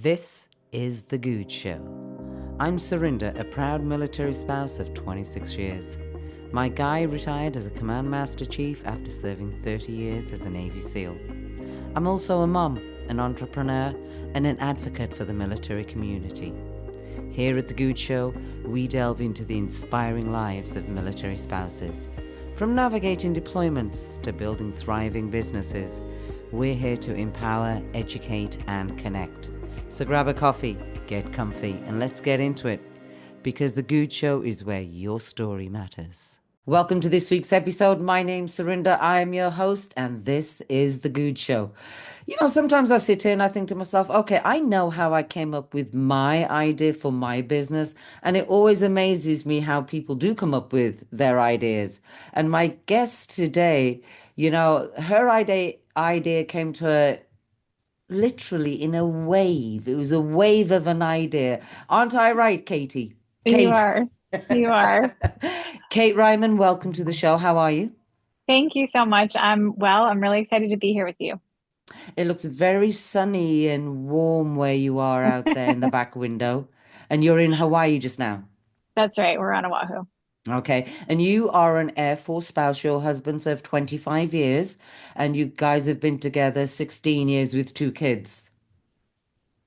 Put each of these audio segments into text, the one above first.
This is the Goode Show. I'm Surinder, a proud military spouse of 26 years. My guy retired as a Command Master Chief after serving 30 years as a Navy SEAL. I'm also a mom, an entrepreneur, and an advocate for the military community. Here at the Goode Show, we delve into the inspiring lives of military spouses. From navigating deployments to building thriving businesses, we're here to empower, educate, and connect. So grab a coffee, get comfy, and let's get into it, because the Goode Show is where your story matters. Welcome to this week's episode. My name's Surinder. I am your host, and this is the Goode Show. You know, sometimes I sit here and I think to myself, okay, I know how I came up with my idea for my business, and it always amazes me how people do come up with their ideas. And my guest today, you know, her idea came to her literally in a wave. It was a wave of an idea. Aren't I right, Katie? You are. You are. Kate Reimann, welcome to the show. How are you? Thank you so much. I'm really excited to be here with you. It looks very sunny and warm where you are out there in the back window. And you're in Hawaii just now. That's right. We're on Oahu. Okay. And you are an Air Force spouse. Your husband served 25 years, and you guys have been together 16 years with two kids.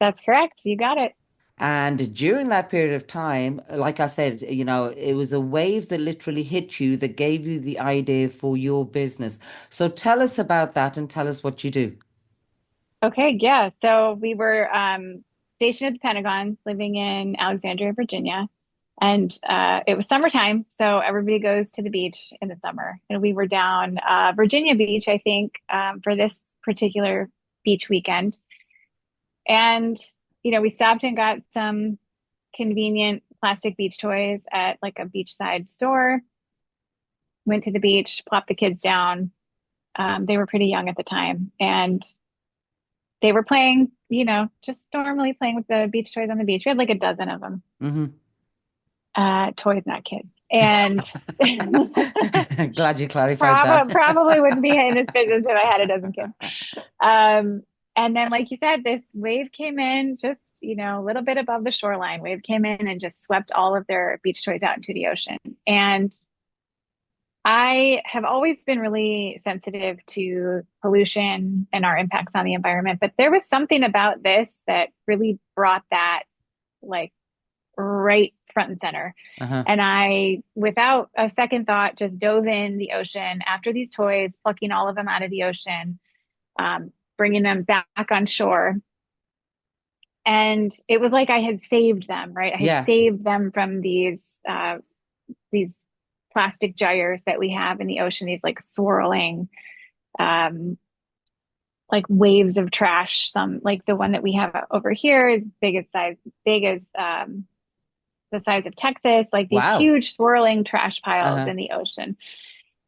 That's correct. You got it. And during that period of time, like I said, you know, it was a wave that literally hit you that gave you the idea for your business. So tell us about that and tell us what you do. Okay. Yeah. So we were stationed at the Pentagon, living in Alexandria, Virginia. And it was summertime. So everybody goes to the beach in the summer. And we were down Virginia Beach, I think, for this particular beach weekend. And, we stopped and got some convenient plastic beach toys at like a beachside store. Went to the beach, plopped the kids down. They were pretty young at the time. And they were playing, just normally playing with the beach toys on the beach. We had like a dozen of them. Hmm. Toys, not kids. And Glad you clarified that. probably wouldn't be in this business if I had a dozen kids. And then, like you said, this wave came in just, a little bit above the shoreline. Wave came in and just swept all of their beach toys out into the ocean. And I have always been really sensitive to pollution and our impacts on the environment. But there was something about this that really brought that like right front and center. Uh-huh. And I, without a second thought, just dove in the ocean after these toys, plucking all of them out of the ocean, bringing them back on shore. And it was like I had saved them, right? I had saved them from these plastic gyres that we have in the ocean, these like swirling, like waves of trash. Some like the one that we have over here is big as the size of Texas, like these huge swirling trash piles in the ocean.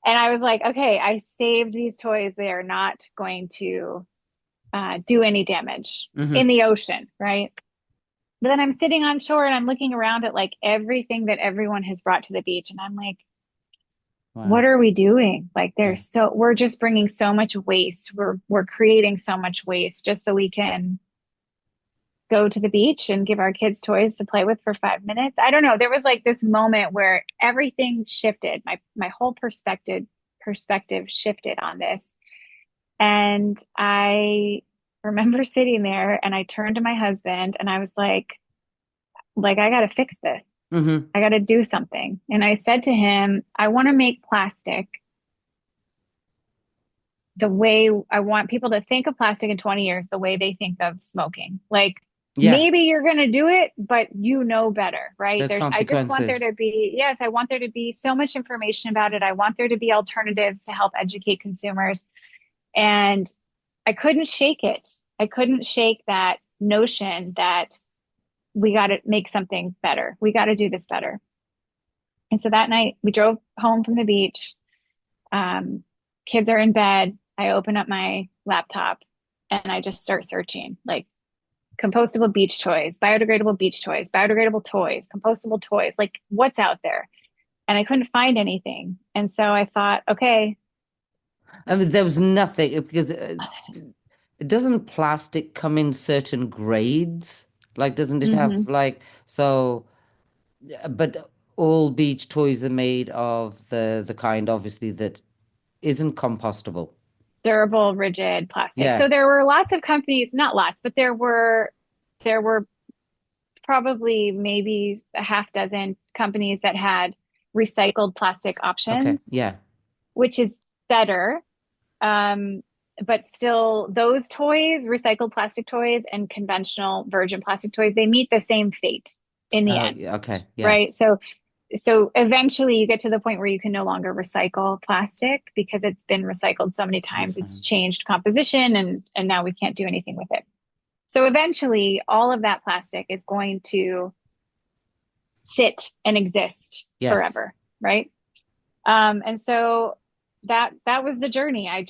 And I was like, okay, I saved these toys. They are not going to do any damage in the ocean, right? But then I'm sitting on shore and I'm looking around at like everything that everyone has brought to the beach. And I'm like, what are we doing? Like we're just bringing so much waste. We're creating so much waste just so we can go to the beach and give our kids toys to play with for 5 minutes. I don't know. There was like this moment where everything shifted. My whole perspective shifted on this. And I remember sitting there and I turned to my husband and I was like, I got to fix this. I got to do something. And I said to him, I want to make plastic the way I want people to think of plastic in 20 years, the way they think of smoking. Like, maybe you're going to do it, but you know better, right? I just want there to be, I want there to be so much information about it. I want there to be alternatives to help educate consumers. And I couldn't shake it. I couldn't shake that notion that we got to make something better. We got to do this better. And so that night we drove home from the beach. Kids are in bed. I open up my laptop and I just start searching like compostable beach toys, biodegradable beach toys, biodegradable toys, compostable toys, like what's out there. And I couldn't find anything. And so I thought, okay. I mean, there was nothing because doesn't plastic come in certain grades? Like, doesn't it have Hmm. like so? But all beach toys are made of the kind, obviously, that isn't compostable. Durable, rigid plastic. Yeah. So there were lots of companies, not lots, but there were probably maybe a half dozen companies that had recycled plastic Okay. options, Yeah. which is better. Um, but still, those toys, recycled plastic toys and conventional virgin plastic toys, they meet the same fate in the Oh, end, yeah. Okay. Yeah. right? So eventually you get to the point where you can no longer recycle plastic because it's been recycled so many So many times, it's times. changed composition and now we can't do anything with it. So eventually all of that plastic is going to sit and exist Yes. forever, right? And so that was the journey. I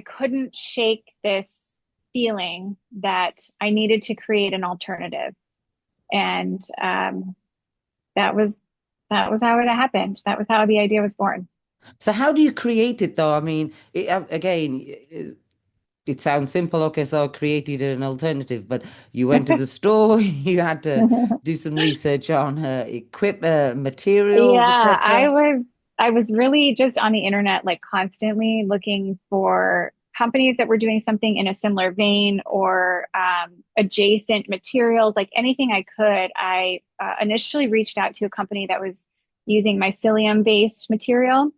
couldn't shake this feeling that I needed to create an alternative, and that was that was how it happened. That was how the idea was born. So how do you create it though? I mean, again, it sounds simple. Okay, so I created an alternative, but you went to the store, you had to do some research on materials, Yeah, etc. I was really just on the internet, like constantly looking for companies that were doing something in a similar vein or adjacent materials, like anything I could. I initially reached out to a company that was using mycelium-based material,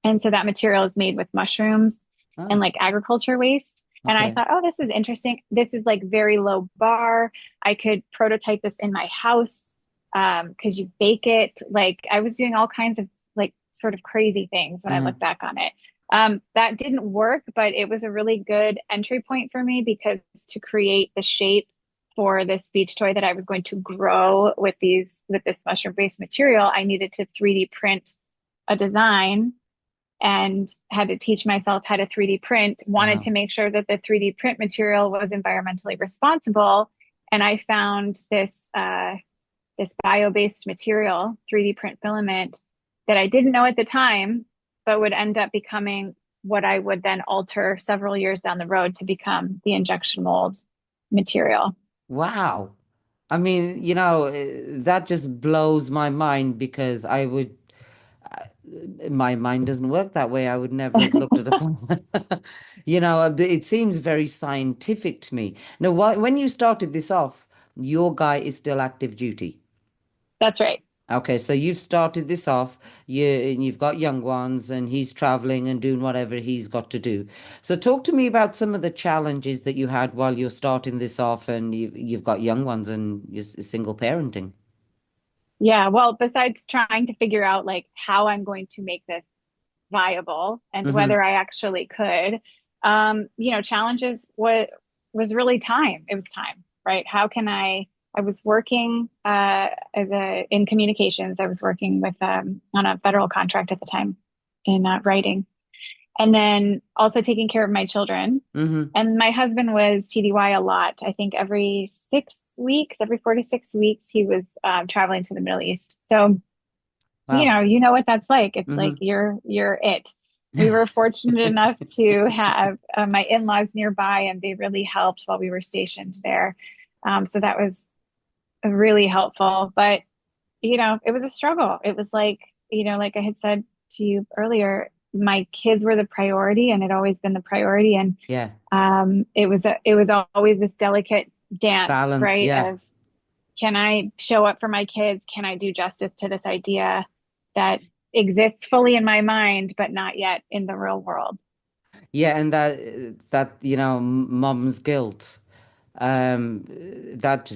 and so that material is made with mushrooms and Oh, like agriculture waste. And I okay. thought, oh, this is interesting. This is like very low bar. I could prototype this in my house because you bake it. Like I was doing all kinds of like sort of crazy things when I Uh-huh. look back on it. That didn't work, but it was a really good entry point for me because to create the shape for this beach toy that I was going to grow with this mushroom based material, I needed to 3D print a design and had to teach myself how to 3D print, wanted to Wow. make sure that the 3D print material was environmentally responsible. And I found this bio-based material, 3D print filament, that I didn't know at the time, but would end up becoming what I would then alter several years down the road to become the injection mold material. Wow. I mean, that just blows my mind because my mind doesn't work that way. I would never have looked at a plan. It seems very scientific to me. Now, when you started this off, your guy is still active duty. That's right. Okay, so you've started this off, and you've got young ones, and he's traveling and doing whatever he's got to do. So talk to me about some of the challenges that you had while you're starting this off, and you've got young ones and you're single parenting. Yeah. Well, besides trying to figure out like how I'm going to make this viable and Mm-hmm. whether I actually could. Challenges was really time. It was time, right? How can I was working as a in communications. I was working with on a federal contract at the time in writing, and then also taking care of my children. Mm-hmm. And my husband was TDY a lot. I think every 6 weeks, every 4 to 6 weeks, he was traveling to the Middle East. So Wow. you know what that's like. It's like Mm-hmm. you're it. We were fortunate enough to have my in-laws nearby, and they really helped while we were stationed there. So that was really helpful. But it was a struggle. It was like like I had said to you earlier, my kids were the priority, and it always been the priority. And Yeah. it was always this delicate dance, Balance. right? Yeah. Of can I show up for my kids? Can I do justice to this idea that exists fully in my mind, but not yet in the real world? Yeah, and mom's guilt. Um, that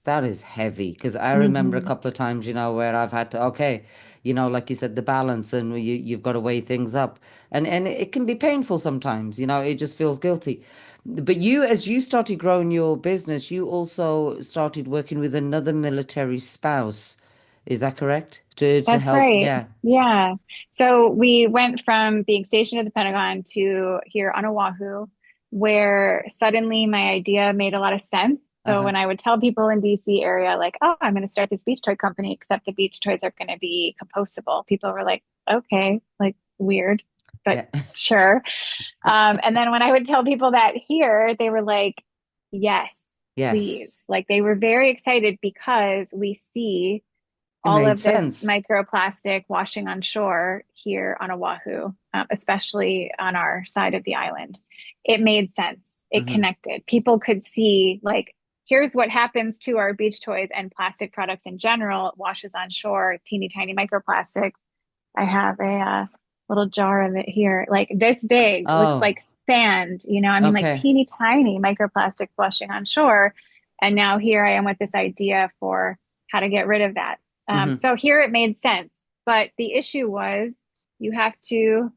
that is heavy because I remember a Hmm. couple of times, where I've had to, okay, like you said, the balance and you've got to weigh things up, and it can be painful sometimes. It just feels guilty. But as you started growing your business, you also started working with another military spouse. Is that correct? To That's help, right. yeah. Yeah. So we went from being stationed at the Pentagon to here on Oahu, where suddenly my idea made a lot of sense. So Uh-huh. when I would tell people in DC area, like, oh, I'm going to start this beach toy company, except the beach toys are going to be compostable, people were like, okay, like weird. but Yeah. sure. And then when I would tell people that here, they were like, yes, please. Yes. Like they were very excited because we see It all made of this sense. microplastic washing on shore here on Oahu, especially on our side of the island. It made sense. It Hmm. connected. People could see, like, here's what happens to our beach toys and plastic products in general. It washes on shore, teeny tiny microplastics. I have a little jar of it here, like this big, looks Oh, like sand, I mean, like okay. teeny tiny microplastics flushing on shore. And now here I am with this idea for how to get rid of that. Hmm. So here it made sense. But the issue was you have to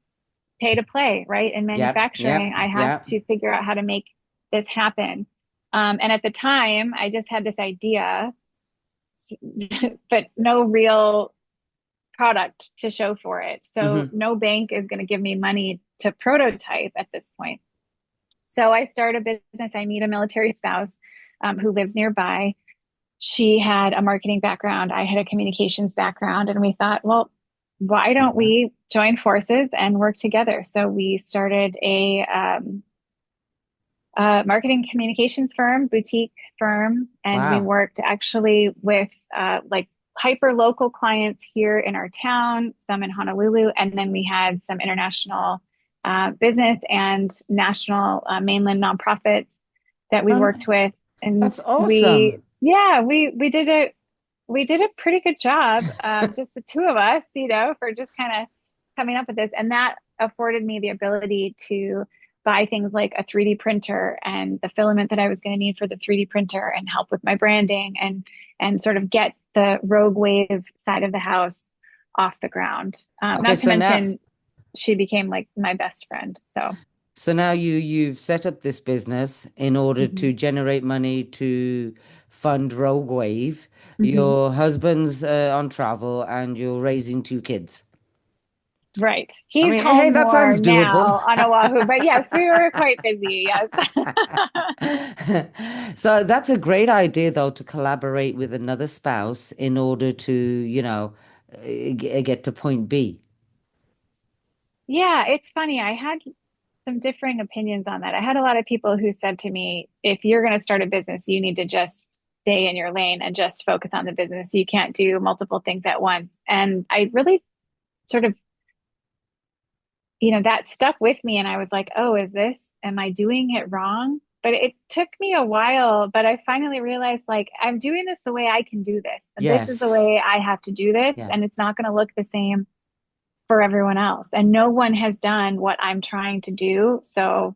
pay to play, right? In Yep. manufacturing, Yep. I have Yep. to figure out how to make this happen. And at the time, I just had this idea, but no real product to show for it. So Hmm. no bank is going to give me money to prototype at this point. So I start a business. I meet a military spouse who lives nearby. She had a marketing background. I had a communications background. And we thought, well, why don't we join forces and work together? So we started a marketing communications firm, boutique firm, and we Wow. worked actually with like hyper local clients here in our town, some in Honolulu, and then we had some international business and national mainland nonprofits that we Oh, worked with, and that's awesome. we did a pretty good job, just the two of us, for just kind of coming up with this, and that afforded me the ability to buy things like a 3D printer and the filament that I was going to need for the 3D printer and help with my branding and sort of get the Rogue Wave side of the house off the ground. Okay, Not to so now mention, she became like my best friend. So, you've set up this business in order mhm. to generate money to fund Rogue Wave. Mhm. Your husband's on travel and you're raising two kids. Right. I He's mean, hey, home that more sounds doable. now on Oahu, but yes, we were quite busy. Yes. So that's a great idea, though, to collaborate with another spouse in order to, get to point B. Yeah, it's funny. I had some differing opinions on that. I had a lot of people who said to me, if you're going to start a business, you need to just stay in your lane and just focus on the business. You can't do multiple things at once. And I really sort of, that stuck with me. And I was like, oh, am I doing it wrong? But it took me a while, but I finally realized like I'm doing this the way I can do this. And this is the Yes. way I have to do this. Yeah. And it's not going to look the same for everyone else. And no one has done what I'm trying to do. So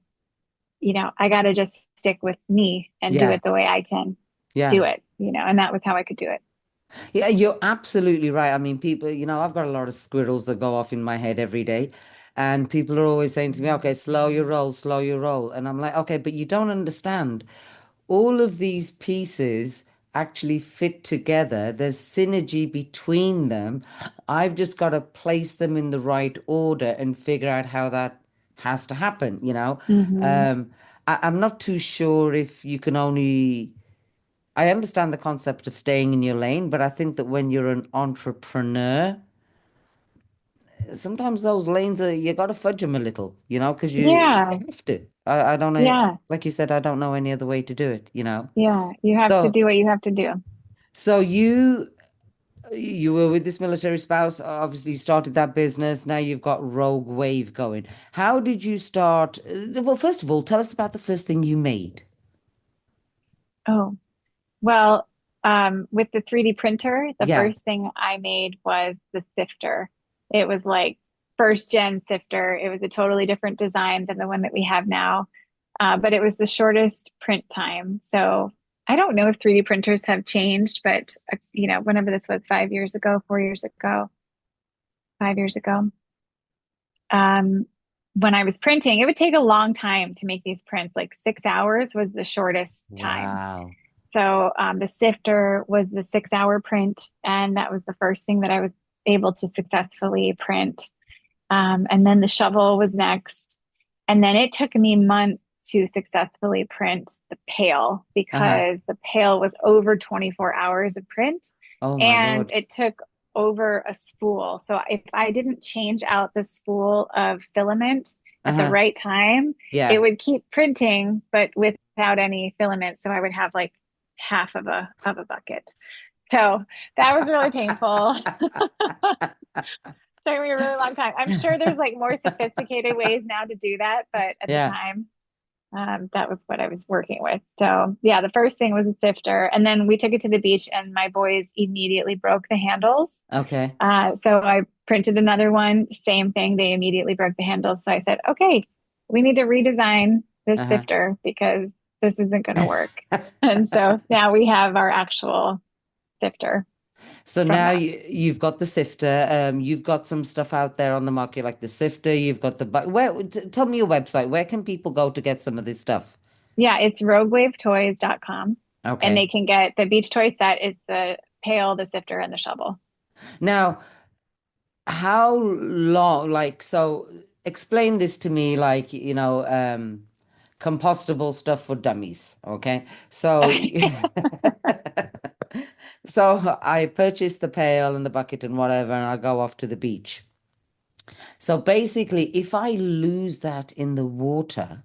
I got to just stick with me and do Yeah. it the way I can do Yeah. it, and that was how I could do it. Yeah, you're absolutely right. I mean, people, I've got a lot of squirrels that go off in my head every day. And people are always saying to me, okay, slow your roll, slow your roll. And I'm like, okay, but you don't understand. All of these pieces actually fit together. There's synergy between them. I've just got to place them in the right order and figure out how that has to happen. Hmm. I'm not too sure if you can only. I understand the concept of staying in your lane, but I think that when you're an entrepreneur, sometimes those lanes are, you got to fudge them a little, because you Yeah. have to. I don't know, Yeah. like you said, I don't know any other way to do it. Yeah. You have to So, do what you have to do. so you were with this military spouse, obviously you started that business. Now you've got Rogue Wave going. How did you start? Well, first of all, tell us about the first thing you made. Oh, well, with the 3D printer, the Yeah. first thing I made was the sifter. It was like first gen sifter. It was a totally different design than the one that we have now. But it was the shortest print time. So I don't know if 3D printers have changed, but whenever this was 5 years ago, 4 years ago, 5 years ago, um, when I was printing, it would take a long time to make these prints. Like 6 hours was the shortest time. Wow. So the sifter was the 6 hour print, and that was the first thing that I was able to successfully print. And then the shovel was next. And then it took me months to successfully print the pail Uh-huh. because the pail was over 24 hours of print. Oh my And Lord. it took over a spool. So if I didn't change out the spool of filament at the Uh-huh. right time, it Yeah. would keep printing, but without any filament. So I would have like half of a bucket. So that was really painful. Took me a really long time. I'm sure there's like more sophisticated ways now to do that, but at the Yeah. time, that was what I was working with. So yeah, the first thing was a sifter, and then we took it to the beach, and my boys immediately broke the handles. Okay. So I printed another one, same thing. They immediately broke the handles. So I said, okay, we need to redesign this Uh-huh. sifter because this isn't going to work. And so now we have our actual sifter So from now that. you've got the sifter. You've got some stuff out there on the market, like the sifter. You've got the tell me your website. Where can people go to get some of this stuff? Yeah, it's roguewavetoys.com. And Okay. they can get the beach toy set. It's the pail, the sifter, and the shovel. Now, how long, like, so explain this to me, like, compostable stuff for dummies. Okay. So, so I purchased the pail and the bucket and whatever, and I go off to the beach. So basically, if I lose that in the water,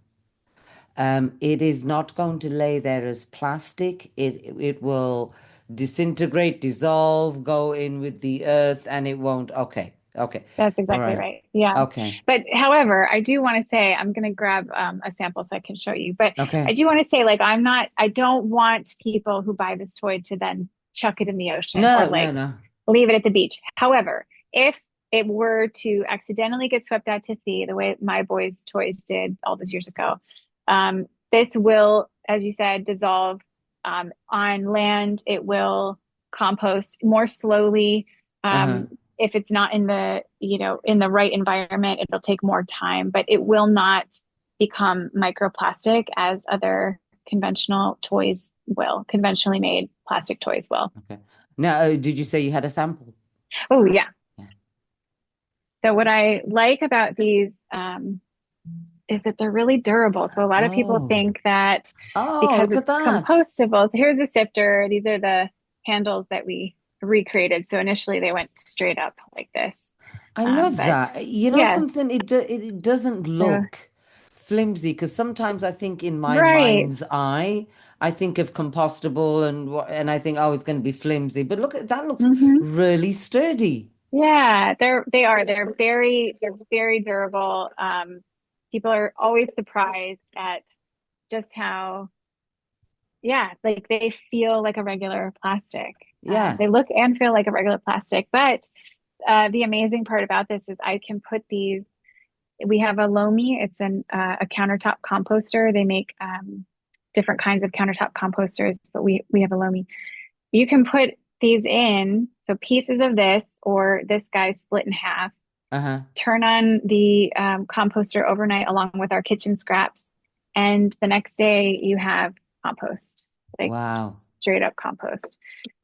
it is not going to lay there as plastic. It will disintegrate, dissolve, go in with the earth, and it won't. Okay, okay, That's all exactly right, right. Yeah. okay, But however, I do want to say, I'm going to grab a sample so I can show you. But I okay. do want to say, like, I don't want people who buy this toy to then chuck it in the ocean or No, no, like no. leave it at the beach. However, if it were to accidentally get swept out to sea, the way my boys' toys did all those years ago, this will, as you said, dissolve on land. It will compost more slowly. Uh-huh. If it's not in the, in the right environment, it'll take more time, but it will not become microplastic as other conventional toys will, conventionally made plastic toys will. Okay. Now, did you say you had a sample? Oh, yeah. Yeah. So what I like about these is that they're really durable. So a lot of people Oh, think that oh, because look it's at that. compostable, so here's a sifter. These are the handles that we recreated. So initially they went straight up like this. I love But that. You know yes, something, it doesn't so, look flimsy because sometimes I think in my right. mind's eye, I think of compostable and I think, oh, it's going to be flimsy. But look, that looks Hmm. really sturdy. Yeah, they're very durable. People are always surprised at just how, yeah, like they feel like a regular plastic. Yeah. They look and feel like a regular plastic. But the amazing part about this is I can put these. We have a Lomi. It's a countertop composter. They make different kinds of countertop composters, but we have a Lomi. You can put these in, so pieces of this or this guy split in half. Uh-huh. Turn on the composter overnight along with our kitchen scraps, and the next day you have compost, like Wow. straight up compost.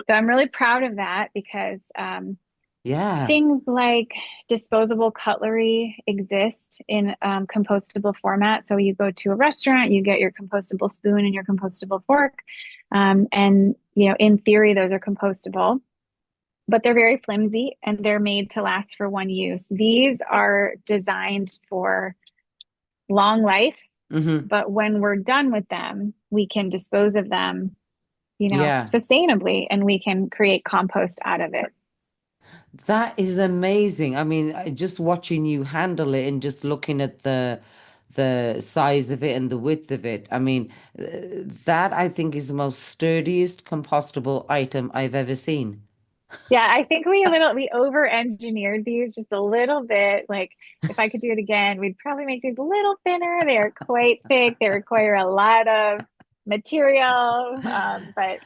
So I'm really proud of that because Yeah. things like disposable cutlery exist in compostable format. So you go to a restaurant, you get your compostable spoon and your compostable fork, and in theory, those are compostable, but they're very flimsy and they're made to last for one use. These are designed for long life, Hmm. but when we're done with them, we can dispose of them, Yeah. sustainably, and we can create compost out of it. That is amazing. I mean, just watching you handle it and just looking at the size of it and the width of it. I mean, that I think is the most sturdiest compostable item I've ever seen. Yeah, I think we over engineered these just a little bit. Like if I could do it again, we'd probably make these a little thinner. They are quite thick. They require a lot of material. But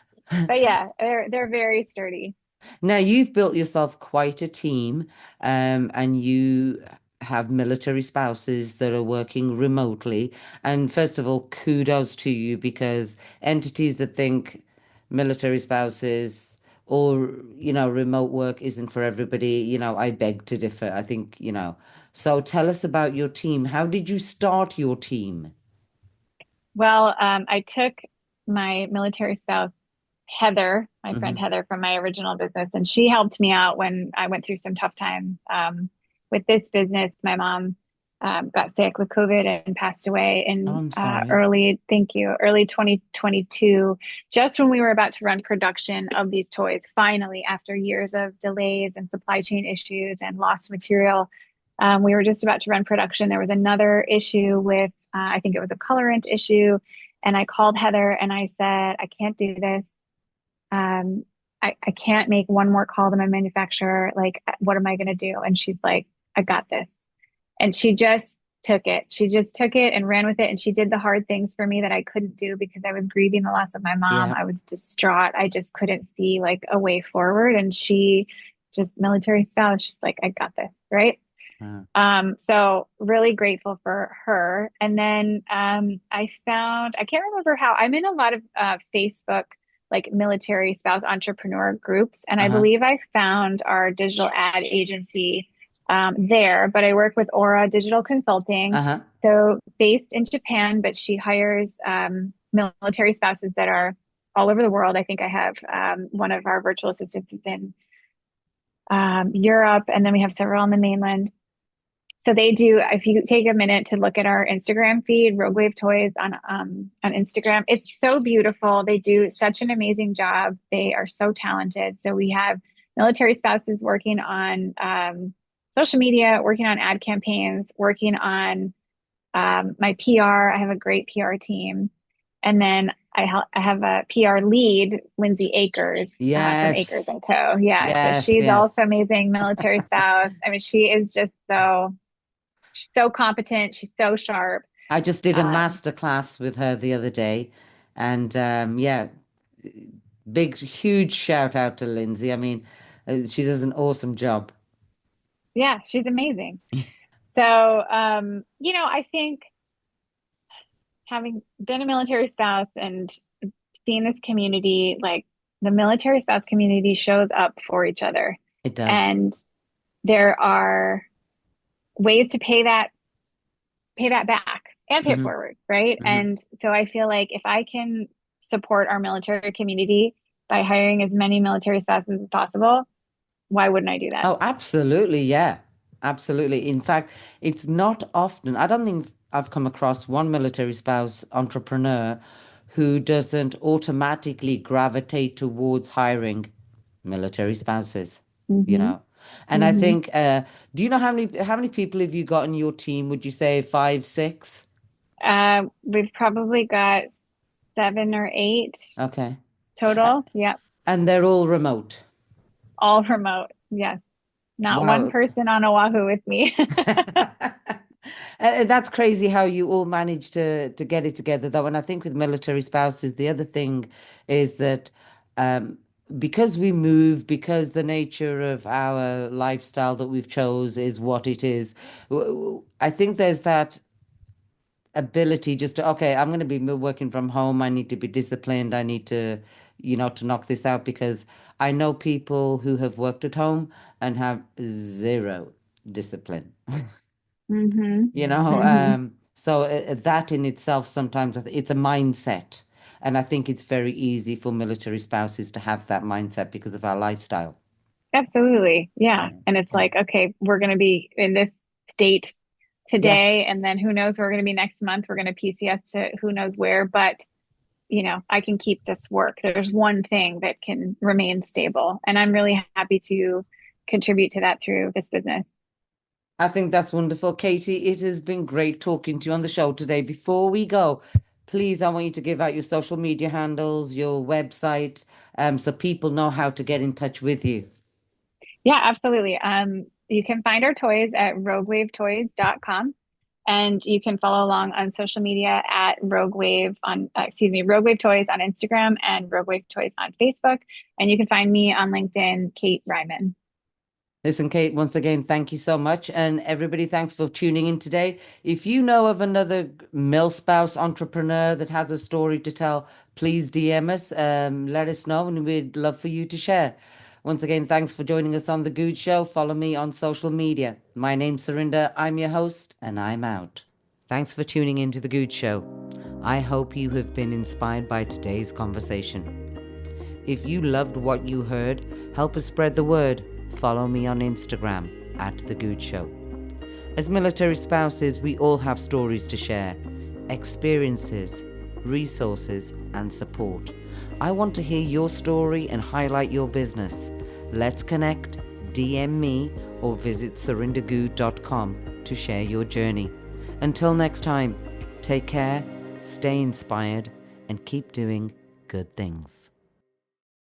yeah, they're very sturdy. Now, you've built yourself quite a team, and you have military spouses that are working remotely. And first of all, kudos to you because entities that think military spouses or, remote work isn't for everybody, I beg to differ. I think, So tell us about your team. How did you start your team? Well, I took my military spouse Heather, my Mm-hmm. friend Heather from my original business, and she helped me out when I went through some tough time with this business. My mom got sick with COVID and passed away Oh, in I'm sorry. early 2022, just when we were about to run production of these toys. Finally, after years of delays and supply chain issues and lost material, we were just about to run production. There was another issue with, I think it was a colorant issue. And I called Heather and I said, I can't do this. I can't make one more call to my manufacturer. Like, what am I going to do? And she's like, I got this. And she just took it. She just took it and ran with it. And she did the hard things for me that I couldn't do because I was grieving the loss of my mom. Yeah. I was distraught. I just couldn't see like a way forward. And she just military spouse. She's like, I got this. Right. So really grateful for her. And then I found, I can't remember how, I'm in a lot of Facebook like military spouse entrepreneur groups. And I believe I found our digital ad agency there, but I work with Aura Digital Consulting. So based in Japan, but she hires military spouses that are all over the world. I think I have one of our virtual assistants is in Europe, and then we have several on the mainland. So they do, if you take a minute to look at our Instagram feed, Rogue Wave Toys on Instagram, it's so beautiful. They do such an amazing job. They are so talented. So we have military spouses working on social media, working on ad campaigns, working on my PR. I have a great PR team. And then I have a PR lead, Lindsay Akers, from Akers and Co. Yeah. So she's also amazing military spouse. I mean, she is just she's so competent. She's so sharp. I just did a master class with her the other day. And big, huge shout out to Lindsay. I mean, she does an awesome job. Yeah, she's amazing. So, I think having been a military spouse and seeing this community, like the military spouse community shows up for each other. It does. And there are ways to pay that back and pay it forward, right? And so I feel like if I can support our military community by hiring as many military spouses as possible, why wouldn't I do that? Oh, absolutely. Yeah, absolutely. In fact, it's not often, I don't think I've come across one military spouse entrepreneur who doesn't automatically gravitate towards hiring military spouses, And I think, do you know how many people have you got in your team? Would you say 5, 6? We've probably got 7 or 8. Okay. Total. Yeah. And they're all remote. All remote. Yes. Not one person on Oahu with me. That's crazy how you all manage to get it together, though. And I think with military spouses, the other thing is that because we move, because the nature of our lifestyle that we've chose is what it is, I think there's that ability just to, okay, I'm going to be working from home. I need to be disciplined. I need to, to knock this out because I know people who have worked at home and have zero discipline. So that in itself, sometimes it's a mindset. And I think it's very easy for military spouses to have that mindset because of our lifestyle. Absolutely. Yeah. And it's like, okay, we're going to be in this state today, and then who knows where we're going to be next month. We're going to PCS to who knows where, but I can keep this work. There's one thing that can remain stable, and I'm really happy to contribute to that through this business. I think that's wonderful. Katie, it has been great talking to you on the show today. Before we go, please, I want you to give out your social media handles, your website, so people know how to get in touch with you. Yeah, absolutely. You can find our toys at roguewavetoys.com, and you can follow along on social media at Rogue Wave Rogue Wave Toys on Instagram and Rogue Wave Toys on Facebook. And you can find me on LinkedIn, Kate Reimann. Listen, Kate, once again, thank you so much. And everybody, thanks for tuning in today. If you know of another mill spouse entrepreneur that has a story to tell, please DM us, let us know, and we'd love for you to share. Once again, thanks for joining us on The Goode Show. Follow me on social media. My name's Surinder. I'm your host, and I'm out. Thanks for tuning in to The Goode Show. I hope you have been inspired by today's conversation. If you loved what you heard, help us spread the word. Follow me on Instagram @The Goode Show. As military spouses, we all have stories to share, experiences, resources, and support. I want to hear your story and highlight your business. Let's connect, DM me, or visit surindergoode.com to share your journey. Until next time, take care, stay inspired, and keep doing good things.